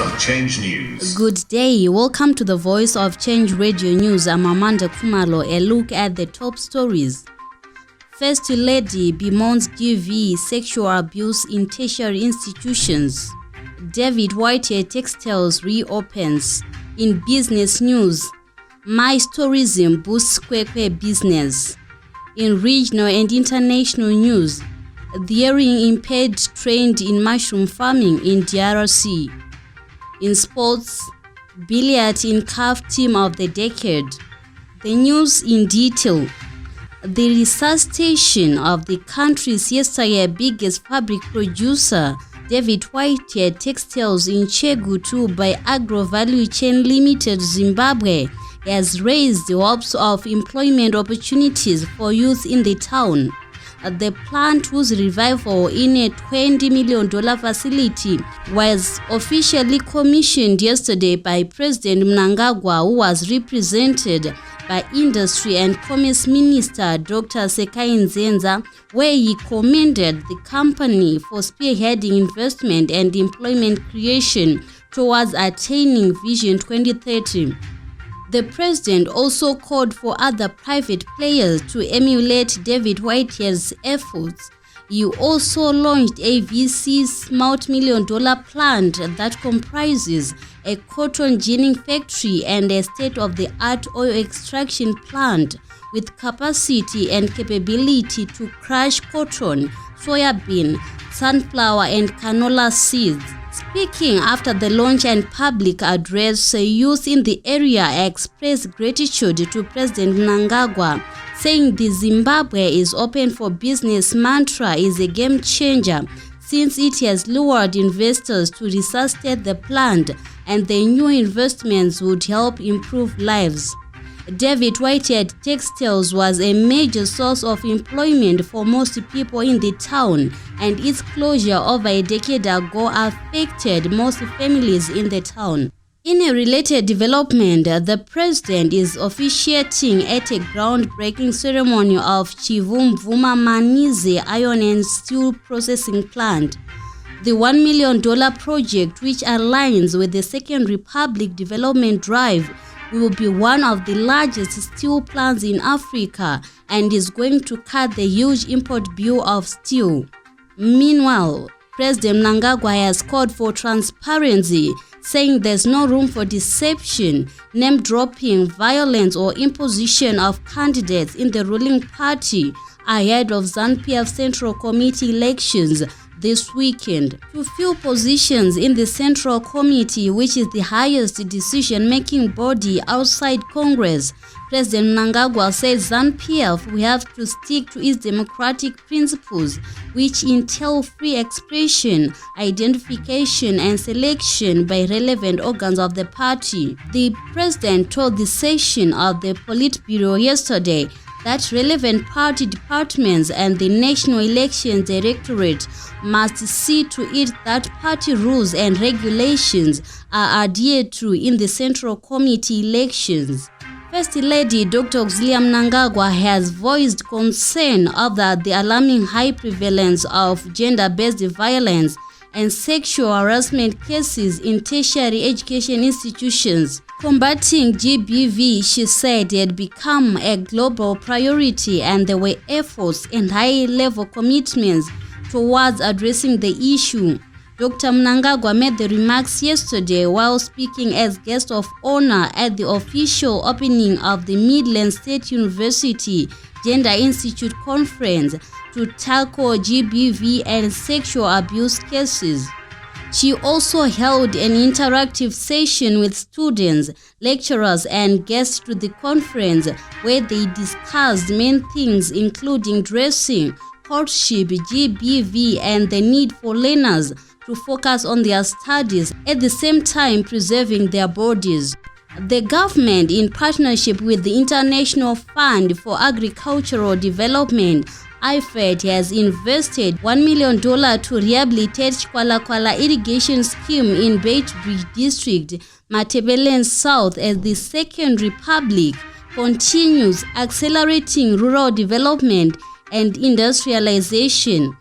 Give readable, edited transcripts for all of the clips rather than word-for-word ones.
of Change News. Good day. Welcome to the Voice of Change Radio News. I'm Amanda Kumalo. A look at the top stories. First Lady bemoans DV sexual abuse in tertiary institutions. David Whitehead Textiles reopens. In business news, MICE tourism boosts Kwekwe business. In regional and international news, the hearing impaired trained in mushroom farming in DRC. In sports, Billiat in CAF Team of the Decade. The news in detail. The resuscitation of the country's yesteryear biggest fabric producer, David Whitehead Textiles in Chegu 2 by Agro Value Chain Limited Zimbabwe, has raised the hopes of employment opportunities for youth in the town. The plant, whose revival in a $20 million facility was officially commissioned yesterday by President Mnangagwa, who was represented by Industry and Commerce Minister Dr. Sekai Nzenza, where he commended the company for spearheading investment and employment creation towards attaining Vision 2030. The president also called for other private players to emulate David Whitehead's efforts. He also launched a VC's multi-million-dollar plant that comprises a cotton ginning factory and a state-of-the-art oil extraction plant with capacity and capability to crush cotton, soybean, sunflower, and canola seeds. Speaking after the launch and public address, youth in the area expressed gratitude to President Mnangagwa, saying the Zimbabwe is open for business mantra is a game changer since it has lured investors to resuscitate the plant, and the new investments would help improve lives. David Whitehead Textiles was a major source of employment for most people in the town, and its closure over a decade ago affected most families in the town. In a related development, the president is officiating at a groundbreaking ceremony of Chivumvuma Manize Iron and Steel Processing Plant. The $1 million project, which aligns with the Second Republic Development Drive, will be one of the largest steel plants in Africa and is going to cut the huge import bill of steel. Meanwhile, President Mnangagwa has called for transparency, saying there's no room for deception, name-dropping, violence, or imposition of candidates in the ruling party ahead of ZANU-PF Central Committee elections this weekend. To fill positions in the Central Committee, which is the highest decision-making body outside Congress, President Mnangagwa says ZANU-PF will have to stick to its democratic principles, which entail free expression, identification, and selection by relevant organs of the party. The president told the session of the Politburo yesterday that relevant party departments and the National Elections Directorate must see to it that party rules and regulations are adhered to in the Central Committee elections. First Lady Dr. Mnangagwa has voiced concern over the alarming high prevalence of gender-based violence and sexual harassment cases in tertiary education institutions. Combating GBV, she said, had become a global priority, and there were efforts and high-level commitments towards addressing the issue. Dr. Mnangagwa made the remarks yesterday while speaking as guest of honor at the official opening of the Midland State University Gender Institute Conference to tackle GBV and sexual abuse cases. She also held an interactive session with students, lecturers, and guests to the conference where they discussed main things including dressing, courtship, GBV, and the need for learners to focus on their studies at the same time preserving their bodies. The government, in partnership with the International Fund for Agricultural Development, IFED, has invested $1 million to rehabilitate Kwekwe irrigation scheme in Beitbridge District, Matabeleland South, as the Second Republic continues accelerating rural development and industrialization.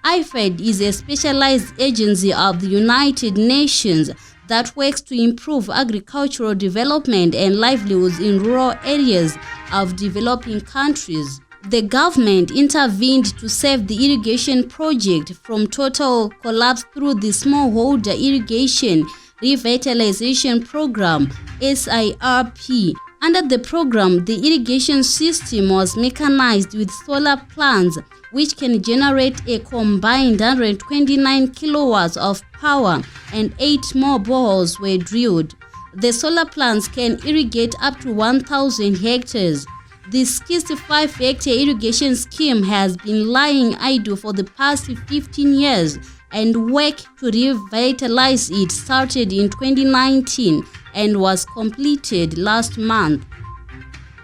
IFED is a specialized agency of the United Nations that works to improve agricultural development and livelihoods in rural areas of developing countries. The government intervened to save the irrigation project from total collapse through the Smallholder Irrigation Revitalization Program (SIRP). Under the program, the irrigation system was mechanized with solar plants, which can generate a combined 129 kilowatts of power, and 8 more boreholes were drilled. The solar plants can irrigate up to 1,000 hectares. The 65-hectare irrigation scheme has been lying idle for the past 15 years, and work to revitalize it started in 2019 and was completed last month.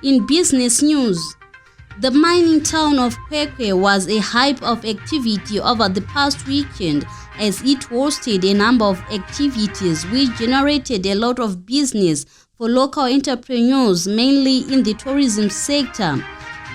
In business news, the mining town of Kwekwe was a hype of activity over the past weekend as it hosted a number of activities which generated a lot of business for local entrepreneurs, mainly in the tourism sector.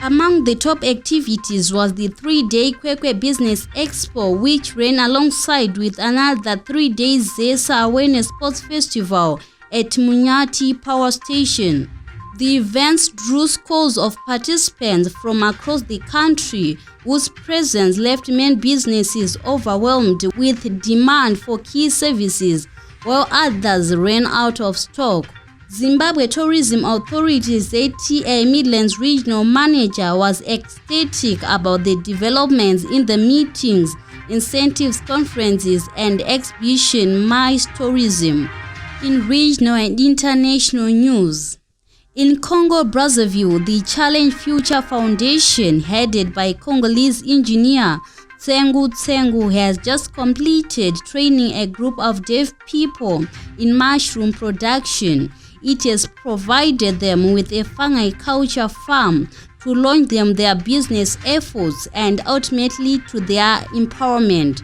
Among the top activities was the 3-day Kwekwe Business Expo, which ran alongside with another 3-day ZESA Awareness Sports Festival at Munyati Power Station. The events drew scores of participants from across the country, whose presence left many businesses overwhelmed with demand for key services, while others ran out of stock. Zimbabwe Tourism Authority's ZTA Midlands Regional Manager was ecstatic about the developments in the meetings, incentives, conferences, and exhibition MICE Tourism. In regional and international news, in Congo-Brazzaville, the Challenge Future Foundation, headed by Congolese engineer Tsengu has just completed training a group of deaf people in mushroom production. It has provided them with a fungi culture farm to launch their business efforts and ultimately to their empowerment.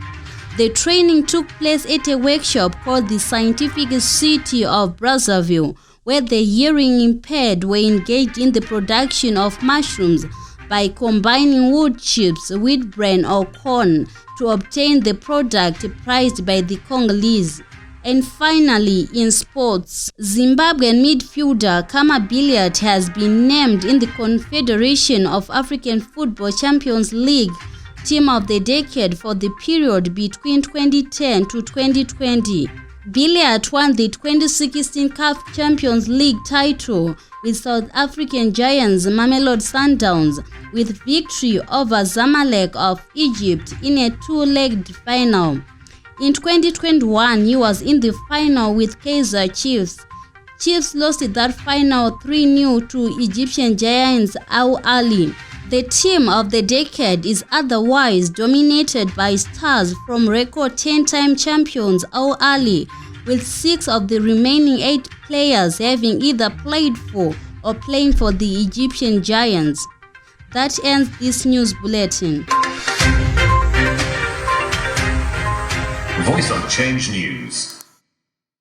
The training took place at a workshop called the Scientific City of Brazzaville, where the hearing impaired were engaged in the production of mushrooms by combining wood chips, wheat bran or corn to obtain the product prized by the Congolese. And finally, in sports, Zimbabwean midfielder Billiat has been named in the Confederation of African Football Champions League Team of the Decade for the period between 2010 to 2020. Billiat won the 2016 CAF Champions League title with South African giants Mamelodi Sundowns, with victory over Zamalek of Egypt in a 2-legged final. In 2021, he was in the final with Kaizer Chiefs. Chiefs lost that final 3-0 to Egyptian giants Al Ahly. The team of the decade is otherwise dominated by stars from record 10-time champions Al Ahly, with 6 of the remaining 8 players having either played for or playing for the Egyptian giants. That ends this news bulletin. Voice of Change News.